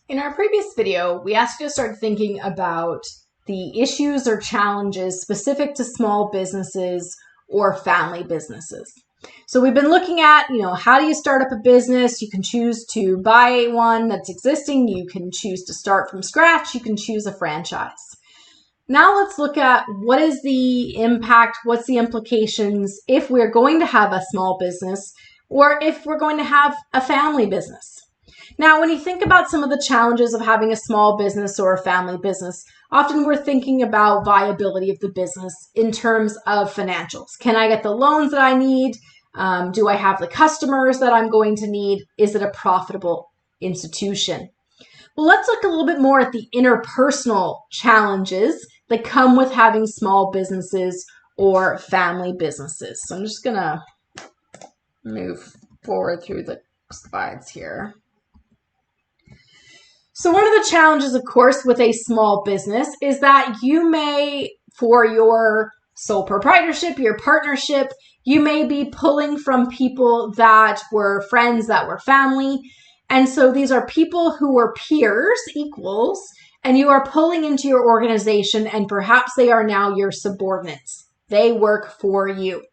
In our previous video, we asked you to start thinking about the issues or challenges specific to small businesses or family businesses. So we've been looking at, how do you start up a business? You can choose to buy one that's existing. You can choose to start from scratch. You can choose a franchise. Now let's look at what is the impact, what's the implications if we're going to have a small business or if we're going to have a family business. Now, when you think about some of the challenges of having a small business or a family business, often we're thinking about viability of the business in terms of financials. Can I get the loans that I need? Do I have the customers that I'm going to need? Is it a profitable institution? Well, let's look a little bit more at the interpersonal challenges that come with having small businesses or family businesses. So I'm just going to move forward through the slides here. So one of the challenges, of course, with a small business is that you may, for your sole proprietorship, your partnership, you may be pulling from people that were friends, that were family. And so these are people who were peers, equals, and you are pulling into your organization, and perhaps they are now your subordinates. They work for you.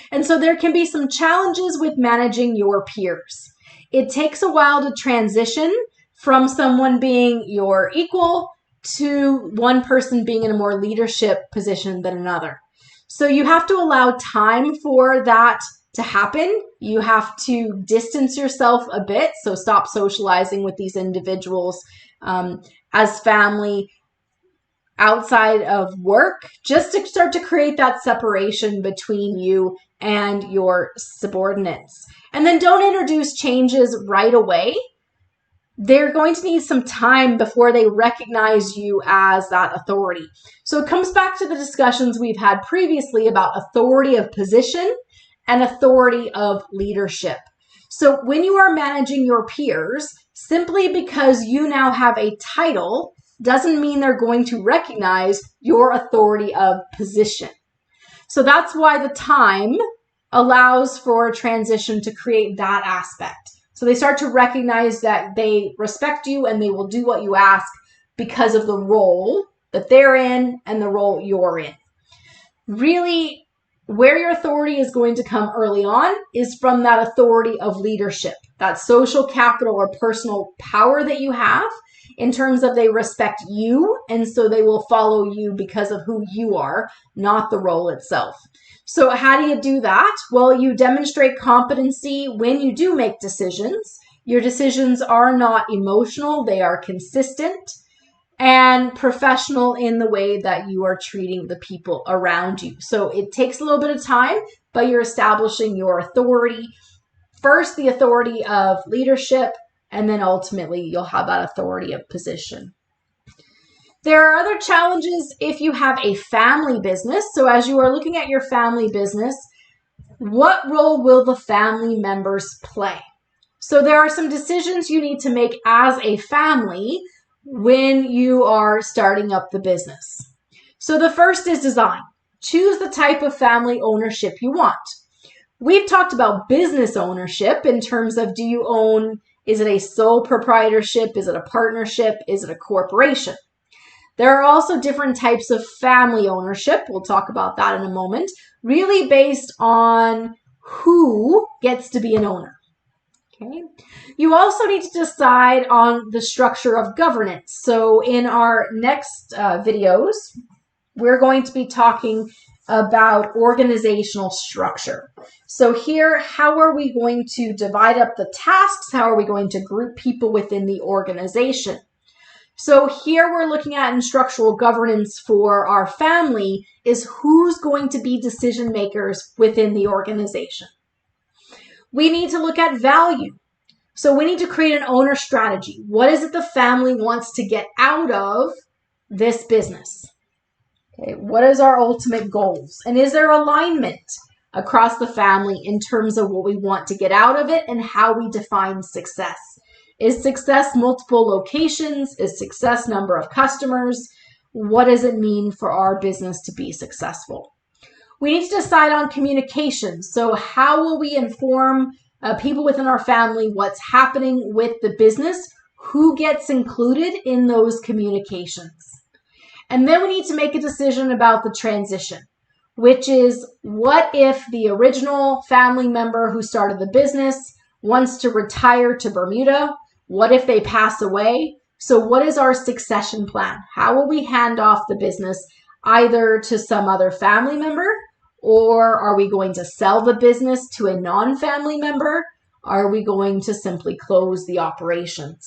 And so there can be some challenges with managing your peers. It takes a while to transition from someone being your equal to one person being in a more leadership position than another. So you have to allow time for that to happen. You have to distance yourself a bit. So stop socializing with these individuals as family outside of work, just to start to create that separation between you and your subordinates. And then don't introduce changes right away. They're going to need some time before they recognize you as that authority. So it comes back to the discussions we've had previously about authority of position and authority of leadership. So when you are managing your peers, simply because you now have a title doesn't mean they're going to recognize your authority of position. So that's why the time allows for a transition to create that aspect. So they start to recognize that they respect you and they will do what you ask because of the role that they're in and the role you're in. Really, where your authority is going to come early on is from that authority of leadership, that social capital or personal power that you have in terms of they respect you, and so they will follow you because of who you are, not the role itself. So how do you do that? Well, you demonstrate competency when you do make decisions. Your decisions are not emotional, they are consistent and professional in the way that you are treating the people around you. So it takes a little bit of time, but you're establishing your authority. First, the authority of leadership, and then ultimately you'll have that authority of position. There are other challenges if you have a family business. So as you are looking at your family business, what role will the family members play? So there are some decisions you need to make as a family when you are starting up the business. So the first is design. Choose the type of family ownership you want. We've talked about business ownership in terms of, do you own, is it a sole proprietorship? Is it a partnership? Is it a corporation? There are also different types of family ownership. We'll talk about that in a moment, really based on who gets to be an owner. Okay. You also need to decide on the structure of governance. So in our next videos, we're going to be talking about organizational structure. So here, how are we going to divide up the tasks? How are we going to group people within the organization? So here we're looking at in structural governance for our family is who's going to be decision makers within the organization. We need to look at value. So we need to create an owner strategy. What is it the family wants to get out of this business? Okay, what is our ultimate goals? And is there alignment across the family in terms of what we want to get out of it and how we define success? Is success multiple locations? Is success number of customers? What does it mean for our business to be successful? We need to decide on communication. So how will we inform people within our family what's happening with the business? who gets included in those communications. And then we need to make a decision about the transition, which is, what if the original family member who started the business wants to retire to Bermuda? What if they pass away? So what is our succession plan? How will we hand off the business either to some other family member, or are we going to sell the business to a non-family member? Are we going to simply close the operations?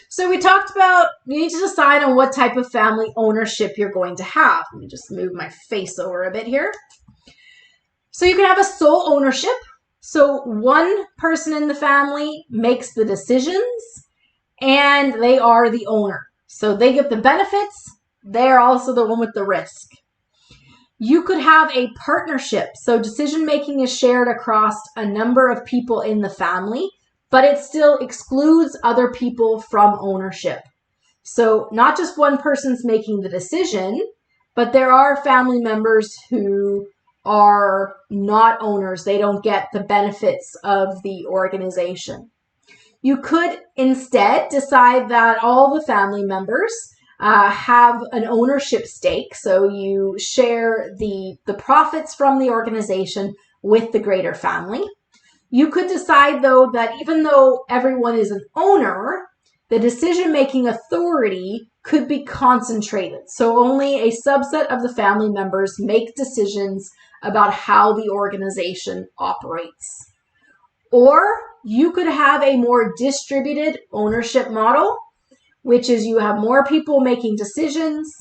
So we talked about, you need to decide on what type of family ownership you're going to have. Let me just move my face over a bit here. So you can have a sole ownership. So one person in the family makes the decisions and they are the owner. So they get the benefits. They're also the one with the risk. You could have a partnership. So decision-making is shared across a number of people in the family, but it still excludes other people from ownership. So not just one person's making the decision, but there are family members who are not owners. They don't get the benefits of the organization. You could instead decide that all the family members have an ownership stake. So you share the profits from the organization with the greater family. You could decide, though, that even though everyone is an owner, the decision-making authority could be concentrated. So only a subset of the family members make decisions about how the organization operates. Or you could have a more distributed ownership model, which is you have more people making decisions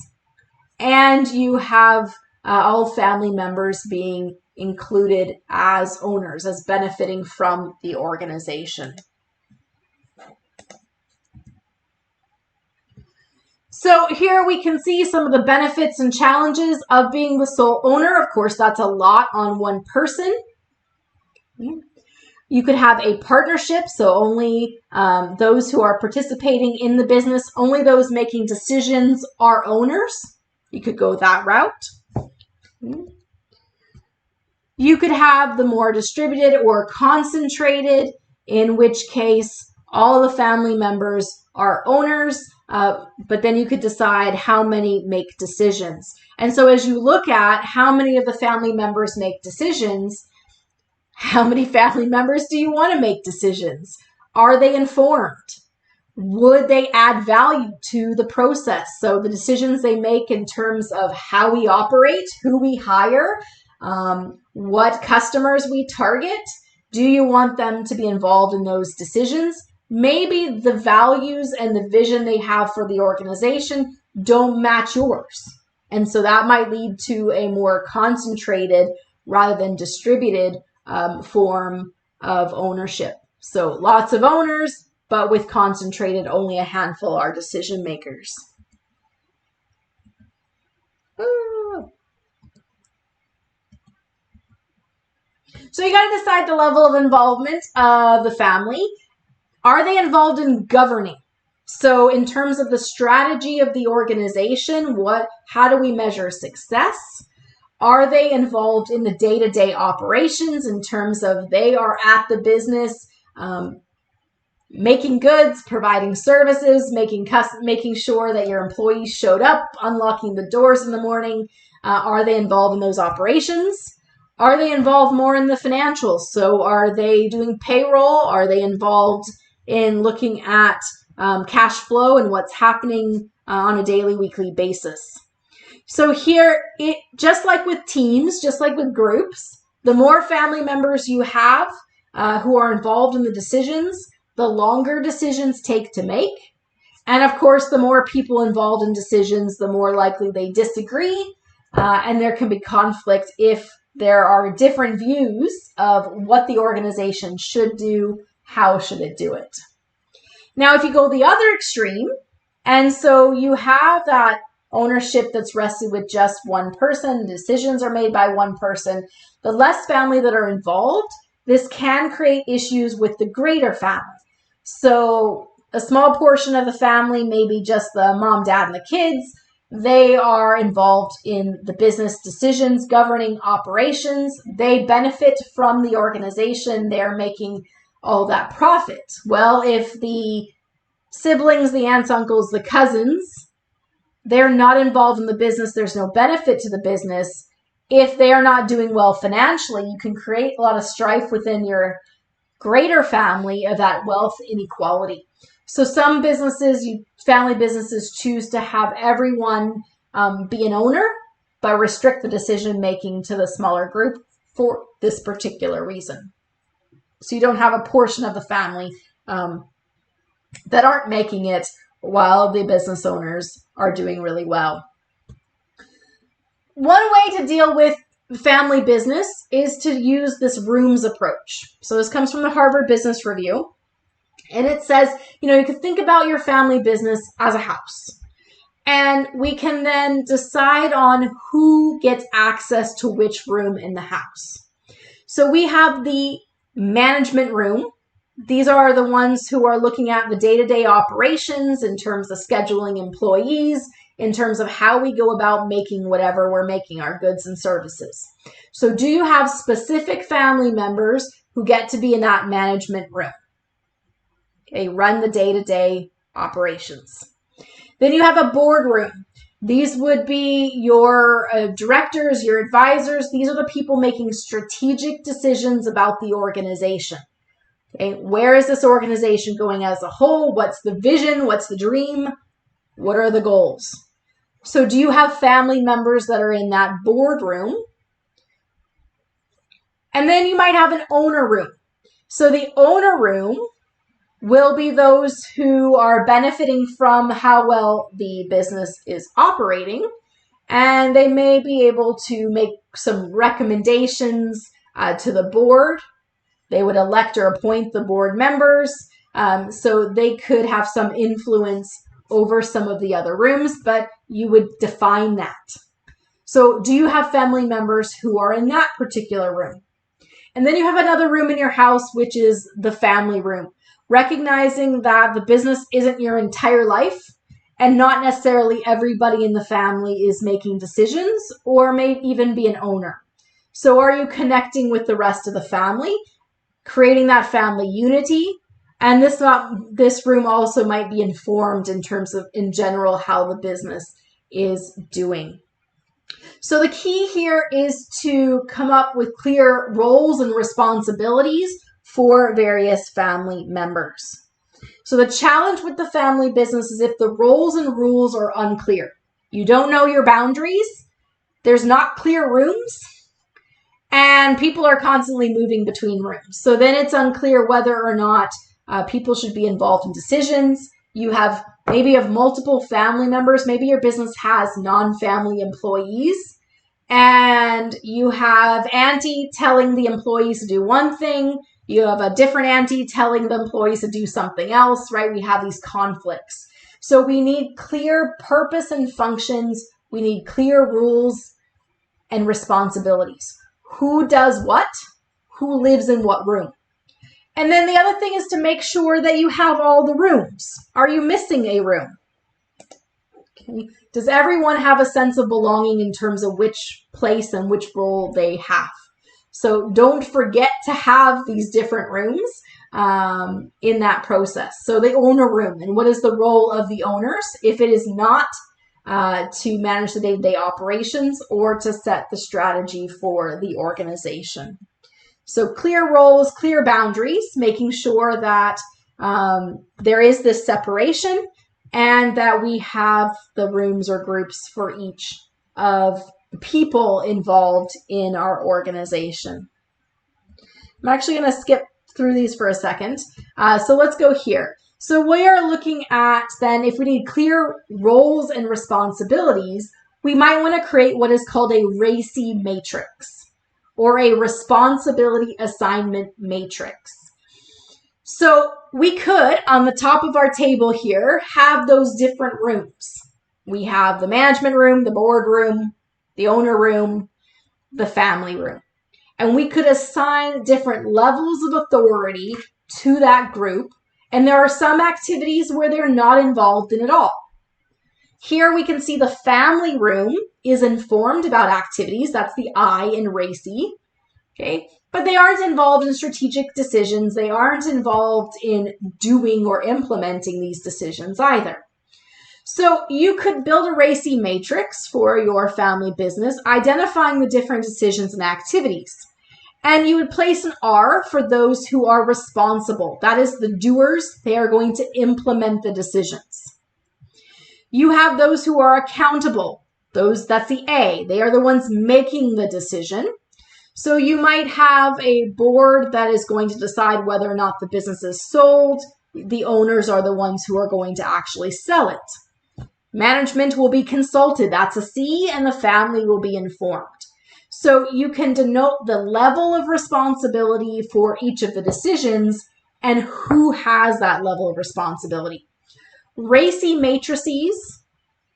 and you have all family members being included as owners, as benefiting from the organization. So here we can see some of the benefits and challenges of being the sole owner. Of course, that's a lot on one person. You could have a partnership, so only those who are participating in the business, only those making decisions are owners. You could go that route. You could have the more distributed or concentrated, in which case all the family members are owners, but then you could decide how many make decisions. And so as you look at how many of the family members make decisions, how many family members do you want to make decisions? Are they informed? Would they add value to the process? So the decisions they make in terms of how we operate, who we hire, what customers we target, do you want them to be involved in those decisions? Maybe the values and the vision they have for the organization don't match yours. And so that might lead to a more concentrated rather than distributed form of ownership. So lots of owners, but with concentrated, only a handful are decision makers. So you got to decide the level of involvement of the family. Are they involved in governing? So in terms of the strategy of the organization, how do we measure success? Are they involved in the day-to-day operations in terms of they are at the business, making goods, providing services, making sure that your employees showed up, unlocking the doors in the morning? Are they involved in those operations? Are they involved more in the financials? So are they doing payroll? Are they involved in looking at cash flow and what's happening on a daily, weekly basis? So here, just like with teams, just like with groups, the more family members you have who are involved in the decisions, the longer decisions take to make. And of course, the more people involved in decisions, the more likely they disagree. And there can be conflict if there are different views of what the organization should do, how should it do it. Now, if you go the other extreme, and so you have that ownership that's rested with just one person, decisions are made by one person, the less family that are involved, this can create issues with the greater family. So a small portion of the family, maybe just the mom, dad, and the kids, they are involved in the business decisions, governing operations. They benefit from the organization. They're making all that profit? Well, if the siblings, the aunts, uncles, the cousins, they're not involved in the business, there's no benefit to the business. If they are not doing well financially, you can create a lot of strife within your greater family of that wealth inequality. So some businesses, family businesses, choose to have everyone be an owner, but restrict the decision making to the smaller group for this particular reason. So you don't have a portion of the family that aren't making it while the business owners are doing really well. One way to deal with family business is to use this rooms approach. So this comes from the Harvard Business Review. And it says, you can think about your family business as a house. And we can then decide on who gets access to which room in the house. So we have the management room. These are the ones who are looking at the day-to-day operations in terms of scheduling employees, in terms of how we go about making whatever we're making, our goods and services. So do you have specific family members who get to be in that management room? Okay, run the day-to-day operations. Then you have a boardroom. These would be your directors, your advisors. These are the people making strategic decisions about the organization. Okay, where is this organization going as a whole? What's the vision? What's the dream? What are the goals? So do you have family members that are in that boardroom? And then you might have an owner room. So the owner room will be those who are benefiting from how well the business is operating. And they may be able to make some recommendations to the board. They would elect or appoint the board members. So they could have some influence over some of the other rooms, but you would define that. So do you have family members who are in that particular room? And then you have another room in your house, which is the family room. Recognizing that the business isn't your entire life and not necessarily everybody in the family is making decisions or may even be an owner. So are you connecting with the rest of the family, creating that family unity? And this room also might be informed in terms of, in general, how the business is doing. So the key here is to come up with clear roles and responsibilities for various family members. So the challenge with the family business is if the roles and rules are unclear. You don't know your boundaries, there's not clear rooms, and people are constantly moving between rooms. So then it's unclear whether or not people should be involved in decisions. You have multiple family members. Maybe your business has non-family employees, and you have auntie telling the employees to do one thing. You have a different auntie telling the employees to do something else, right? We have these conflicts. So we need clear purpose and functions. We need clear rules and responsibilities. Who does what? Who lives in what room? And then the other thing is to make sure that you have all the rooms. Are you missing a room? Okay. Does everyone have a sense of belonging in terms of which place and which role they have? So don't forget to have these different rooms in that process. So the owner room, and what is the role of the owners? If it is not to manage the day-to-day operations or to set the strategy for the organization. So clear roles, clear boundaries, making sure that there is this separation and that we have the rooms or groups for each of the people involved in our organization. I'm actually going to skip through these for a second. So let's go here. So we are looking at then if we need clear roles and responsibilities, we might want to create what is called a RACI matrix or a responsibility assignment matrix. So we could, on the top of our table here, have those different rooms. We have the management room, the board room, the owner room, the family room. And we could assign different levels of authority to that group. And there are some activities where they're not involved in at all. Here we can see the family room is informed about activities. That's the I in RACI. Okay. but they aren't involved in strategic decisions. They aren't involved in doing or implementing these decisions either. So you could build a RACI matrix for your family business, identifying the different decisions and activities. And you would place an R for those who are responsible. That is the doers. They are going to implement the decisions. You have those who are accountable. That's the A. They are the ones making the decision. So you might have a board that is going to decide whether or not the business is sold. The owners are the ones who are going to actually sell it. Management will be consulted. That's a C, and the family will be informed. So you can denote the level of responsibility for each of the decisions and who has that level of responsibility. RACI matrices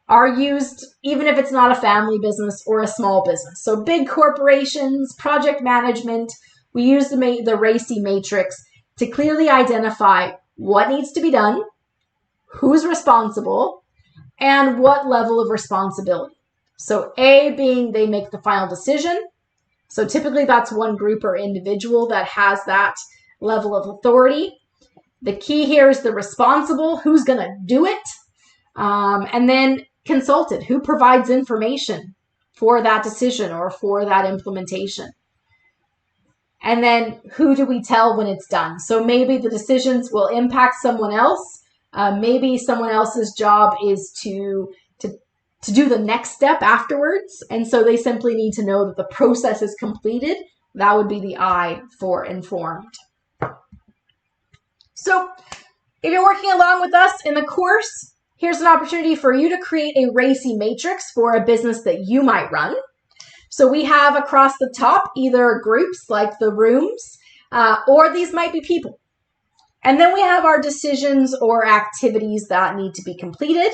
are used even if it's not a family business or a small business. So big corporations, project management, we use the RACI matrix to clearly identify what needs to be done, who's responsible, and what level of responsibility. So A being they make the final decision. So typically that's one group or individual that has that level of authority. The key here is the responsible, who's going to do it, and then consulted, who provides information for that decision or for that implementation. And then who do we tell when it's done? So maybe the decisions will impact someone else. Maybe someone else's job is to do the next step afterwards. And so they simply need to know that the process is completed. That would be the I for informed. So if you're working along with us in the course, here's an opportunity for you to create a RACI matrix for a business that you might run. So we have across the top either groups like the rooms, or these might be people. And then we have our decisions or activities that need to be completed.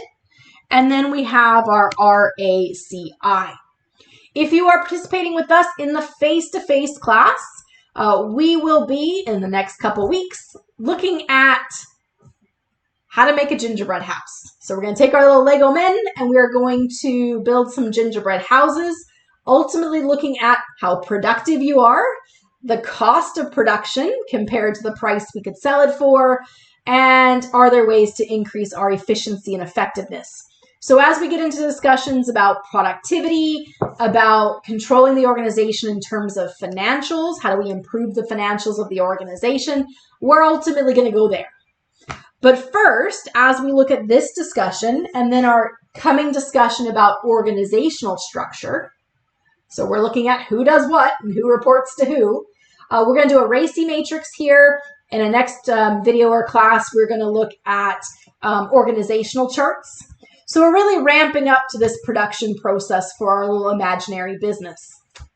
And then we have our RACI. If you are participating with us in the face-to-face class, we will be, in the next couple weeks, looking at how to make a gingerbread house. So we're going to take our little Lego men and we're going to build some gingerbread houses, ultimately looking at how productive you are, the cost of production compared to the price we could sell it for, and are there ways to increase our efficiency and effectiveness. So as we get into discussions about productivity, about controlling the organization in terms of financials, how do we improve the financials of the organization, we're ultimately going to go there. But first, as we look at this discussion and then our coming discussion about organizational structure, so we're looking at who does what and who reports to who, we're going to do a RACI matrix here. In a next video or class, we're going to look at organizational charts. So we're really ramping up to this production process for our little imaginary business.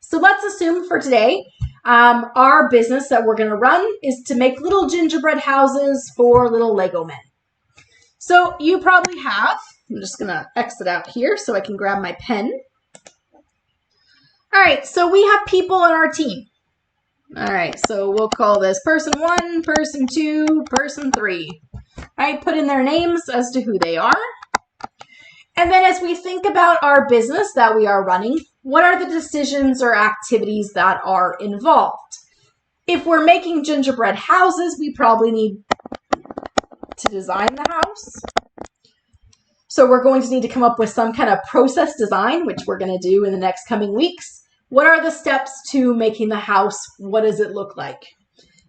So let's assume for today, our business that we're going to run is to make little gingerbread houses for little Lego men. So you probably have, I'm just going to exit out here so I can grab my pen. All right, so we have people on our team. All right, so we'll call this person 1, person 2, person 3. All right, put in their names as to who they are. And then as we think about our business that we are running, what are the decisions or activities that are involved? If we're making gingerbread houses, we probably need to design the house. So we're going to need to come up with some kind of process design, which we're going to do in the next coming weeks. What are the steps to making the house? What does it look like?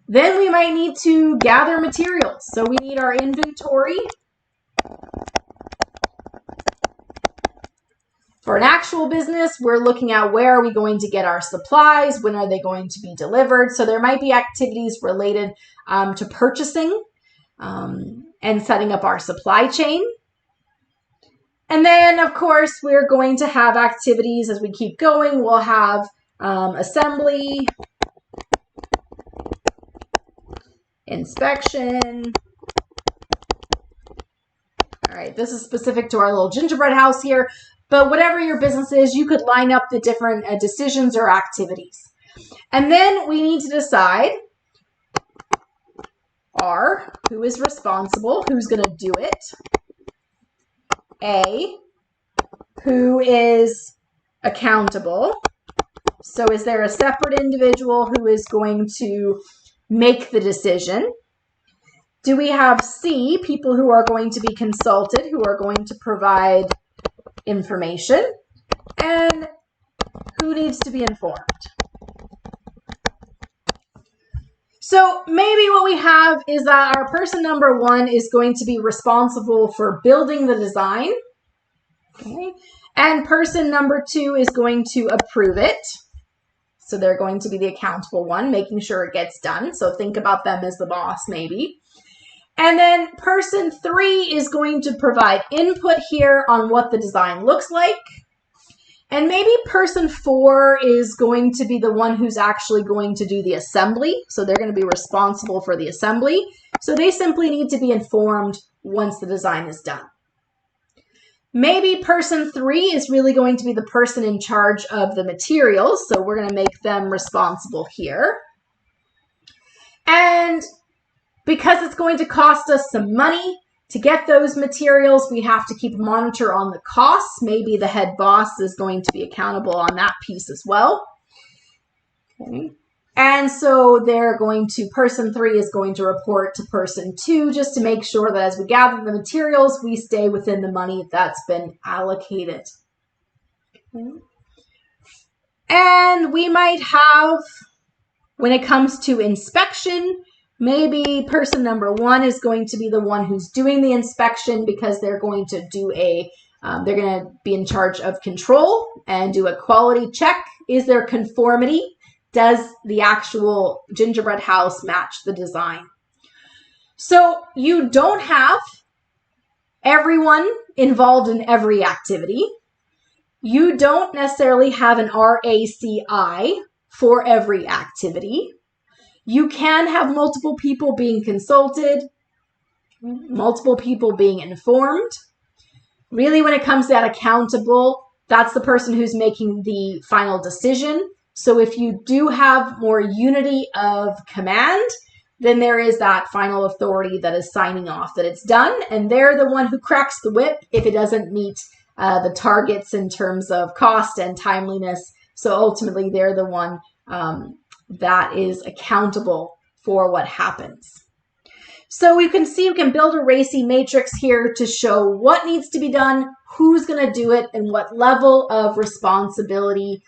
Then we might need to gather materials. So we need our inventory. For an actual business, we're looking at where are we going to get our supplies? When are they going to be delivered? So there might be activities related to purchasing and setting up our supply chain. And then, of course, we're going to have activities as we keep going. We'll have assembly, inspection. All right, this is specific to our little gingerbread house here. But whatever your business is, you could line up the different decisions or activities. And then we need to decide R, who is responsible, who's going to do it. A, who is accountable. So is there a separate individual who is going to make the decision? Do we have C, people who are going to be consulted, who are going to provide information? And who needs to be informed? So maybe what we have is that our person number 1 is going to be responsible for building the design. Okay. And person number 2 is going to approve it. So they're going to be the accountable one, making sure it gets done. So think about them as the boss, maybe. And then person 3 is going to provide input here on what the design looks like. And maybe person 4 is going to be the one who's actually going to do the assembly. So they're going to be responsible for the assembly. So they simply need to be informed once the design is done. Maybe person 3 is really going to be the person in charge of the materials. So we're going to make them responsible here. And because it's going to cost us some money to get those materials, we have to keep a monitor on the costs. Maybe the head boss is going to be accountable on that piece as well. Okay. And so they're going to, person 3 is going to report to person 2 just to make sure that as we gather the materials, we stay within the money that's been allocated. Okay. And we might have, when it comes to inspection, maybe person number 1 is going to be the one who's doing the inspection because they're going to do they're going to be in charge of control and do a quality check. Is there conformity? Does the actual gingerbread house match the design? So you don't have everyone involved in every activity. You don't necessarily have an RACI for every activity. You can have multiple people being consulted, multiple people being informed. Really, when it comes to that accountable, that's the person who's making the final decision. So if you do have more unity of command, then there is that final authority that is signing off that it's done. And they're the one who cracks the whip if it doesn't meet the targets in terms of cost and timeliness. So ultimately, they're the one that is accountable for what happens. So we can see we can build a RACI matrix here to show what needs to be done, who's going to do it, and what level of responsibility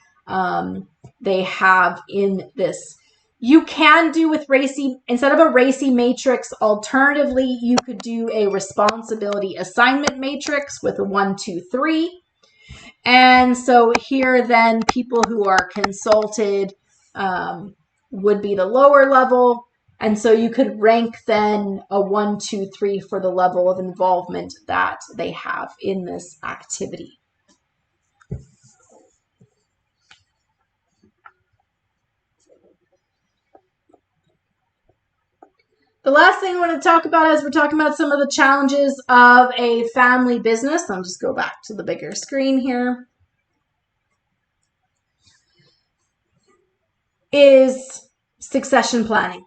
they have in this. You can do with RACI, instead of a RACI matrix, alternatively, you could do a responsibility assignment matrix with a 1, 2, 3. And so here then people who are consulted would be the lower level. And so you could rank then a 1, 2, 3 for the level of involvement that they have in this activity. The last thing I want to talk about is we're talking about some of the challenges of a family business. I'll just go back to the bigger screen here. Is succession planning.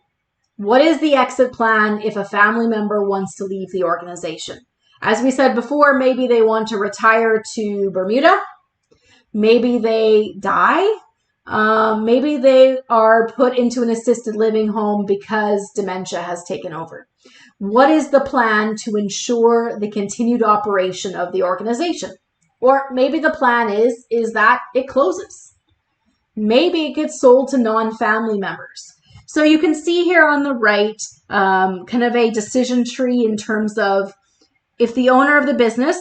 What is the exit plan if a family member wants to leave the organization? As we said before, maybe they want to retire to Bermuda. Maybe they die. Maybe they are put into an assisted living home because dementia has taken over. What is the plan to ensure the continued operation of the organization? Or maybe the plan is that it closes. Maybe it gets sold to non-family members. So you can see here on the right kind of a decision tree in terms of if the owner of the business,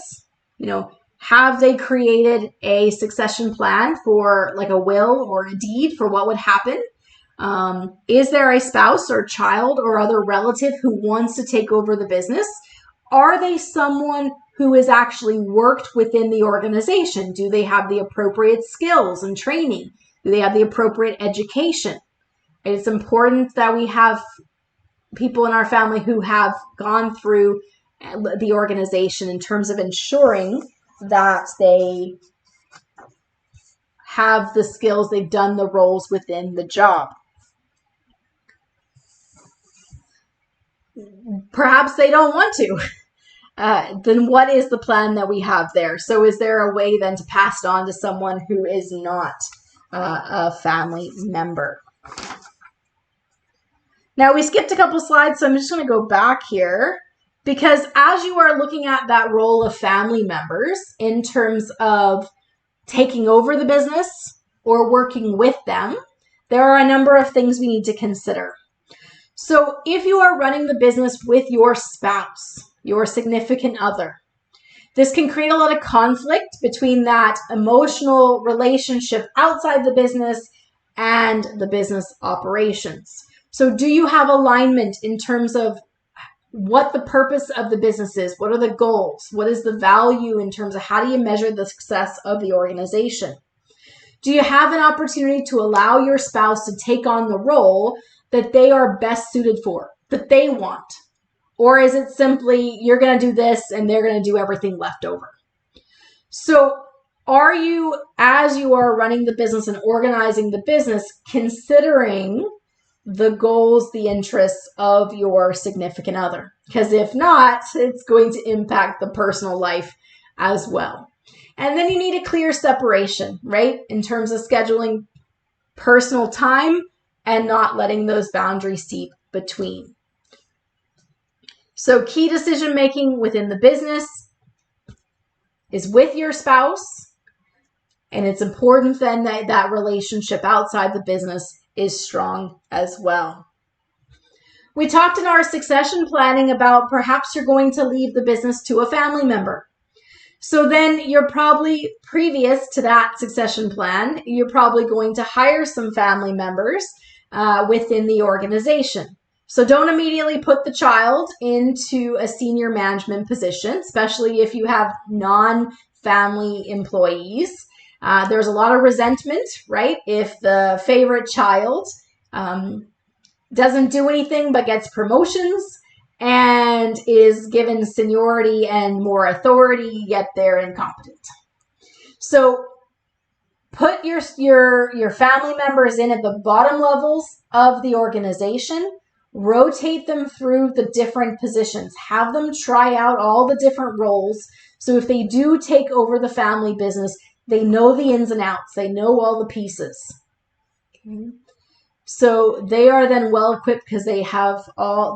have they created a succession plan for like a will or a deed for what would happen? Is there a spouse or child or other relative who wants to take over the business? Are they someone who has actually worked within the organization? Do they have the appropriate skills and training? Do they have the appropriate education? It's important that we have people in our family who have gone through the organization in terms of ensuring that they have the skills, they've done the roles within the job. Perhaps they don't want to. Then what is the plan that we have there? So is there a way then to pass it on to someone who is not a family member. Now, we skipped a couple slides, so I'm just going to go back here, because as you are looking at that role of family members in terms of taking over the business or working with them, there are a number of things we need to consider. So if you are running the business with your spouse, your significant other, this can create a lot of conflict between that emotional relationship outside the business and the business operations. So do you have alignment in terms of what the purpose of the business is? What are the goals? What is the value in terms of how do you measure the success of the organization? Do you have an opportunity to allow your spouse to take on the role that they are best suited for, that they want? Or is it simply you're going to do this and they're going to do everything left over? So are you, as you are running the business and organizing the business, considering the goals, the interests of your significant other? Because if not, it's going to impact the personal life as well. And then you need a clear separation, right? In terms of scheduling personal time and not letting those boundaries seep between. So key decision making within the business is with your spouse. And it's important then that that relationship outside the business is strong as well. We talked in our succession planning about perhaps you're going to leave the business to a family member. So then you're probably, previous to that succession plan, you're probably going to hire some family members within the organization. So don't immediately put the child into a senior management position, especially if you have non-family employees. There's a lot of resentment, right? If the favorite child doesn't do anything but gets promotions and is given seniority and more authority, yet they're incompetent. So put your family members in at the bottom levels of the organization. Rotate them through the different positions. Have them try out all the different roles. So if they do take over the family business, they know the ins and outs. They know all the pieces. Okay. So they are then well equipped because they have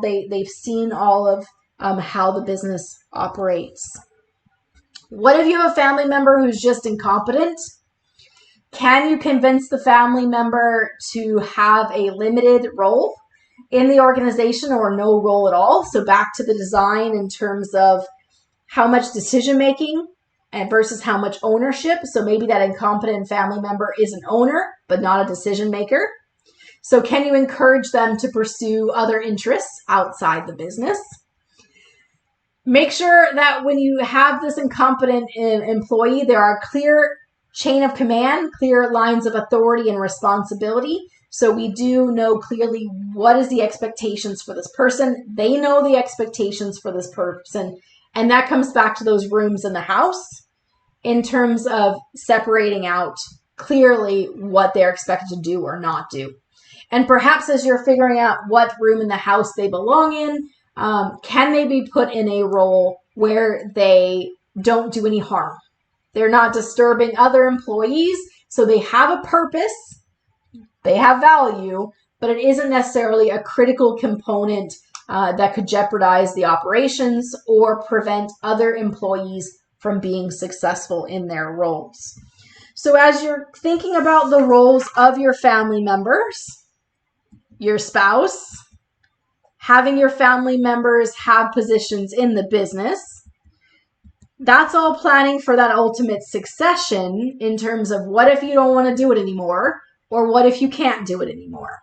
they've seen all of how the business operates. What if you have a family member who's just incompetent? Can you convince the family member to have a limited role in the organization or no role at all? So back to the design in terms of how much decision making and versus how much ownership. So maybe that incompetent family member is an owner, but not a decision maker. So can you encourage them to pursue other interests outside the business? Make sure that when you have this incompetent employee, there are clear chain of command, clear lines of authority and responsibility. So we do know clearly what is the expectations for this person. They know the expectations for this person. And that comes back to those rooms in the house in terms of separating out clearly what they're expected to do or not do. And perhaps as you're figuring out what room in the house they belong in, can they be put in a role where they don't do any harm? They're not disturbing other employees, so they have a purpose, they have value, but it isn't necessarily a critical component that could jeopardize the operations or prevent other employees from being successful in their roles. So as you're thinking about the roles of your family members, your spouse, having your family members have positions in the business, that's all planning for that ultimate succession in terms of what if you don't want to do it anymore, or what if you can't do it anymore.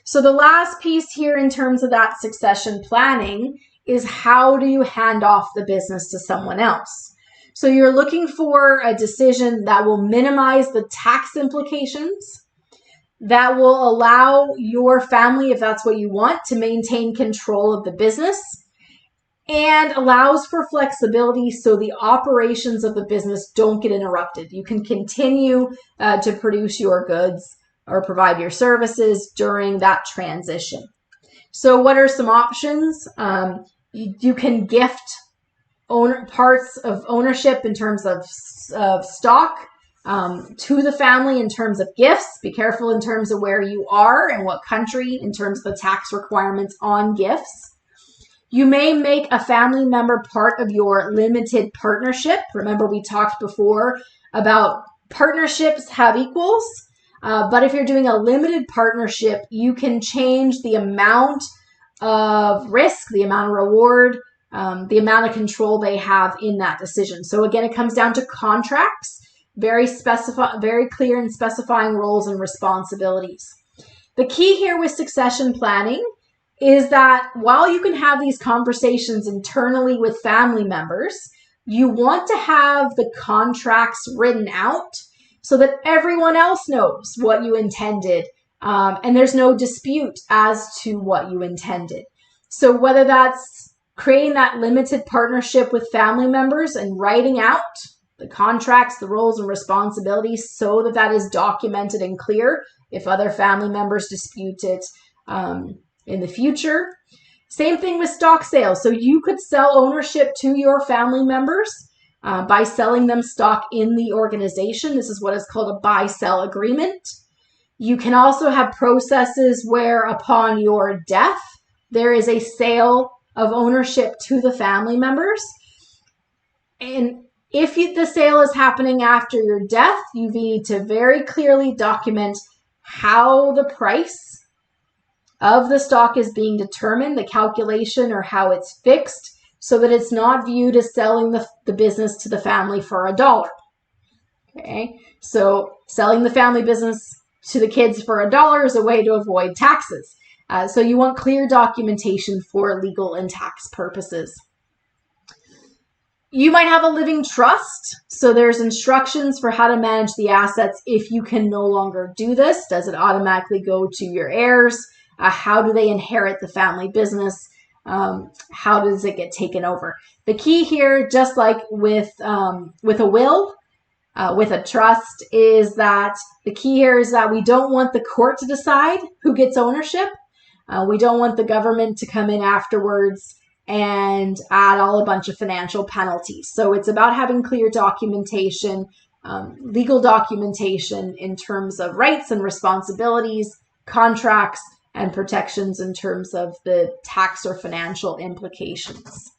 So the last piece here in terms of that succession planning is how do you hand off the business to someone else? So you're looking for a decision that will minimize the tax implications, that will allow your family, if that's what you want, to maintain control of the business, and allows for flexibility so the operations of the business don't get interrupted. You can continue to produce your goods or provide your services during that transition. So what are some options? You can gift parts of ownership in terms of stock to the family in terms of gifts. Be careful in terms of where you are and what country in terms of the tax requirements on gifts. You may make a family member part of your limited partnership. Remember, we talked before about partnerships have equals, but if you're doing a limited partnership, you can change the amount of risk, the amount of reward, the amount of control they have in that decision. So again, it comes down to contracts, very clear and specifying roles and responsibilities. The key here with succession planning is that while you can have these conversations internally with family members, you want to have the contracts written out so that everyone else knows what you intended, and there's no dispute as to what you intended. So whether that's creating that limited partnership with family members and writing out the contracts, the roles and responsibilities so that that is documented and clear if other family members dispute it in the future. Same thing with stock sales. So you could sell ownership to your family members by selling them stock in the organization. This is what is called a buy-sell agreement. You can also have processes where upon your death, there is a sale of ownership to the family members. And if the sale is happening after your death, you need to very clearly document how the price of the stock is being determined, the calculation or how it's fixed, so that it's not viewed as selling the business to the family for $1. Okay, so selling the family business to the kids for $1 is a way to avoid taxes. So you want clear documentation for legal and tax purposes. You might have a living trust. So there's instructions for how to manage the assets if you can no longer do this. Does it automatically go to your heirs? How do they inherit the family business? How does it get taken over? The key here, just like with a will, with a trust, is that the key here is that we don't want the court to decide who gets ownership. We don't want the government to come in afterwards and add a bunch of financial penalties. So it's about having clear documentation, legal documentation in terms of rights and responsibilities, contracts, and protections in terms of the tax or financial implications.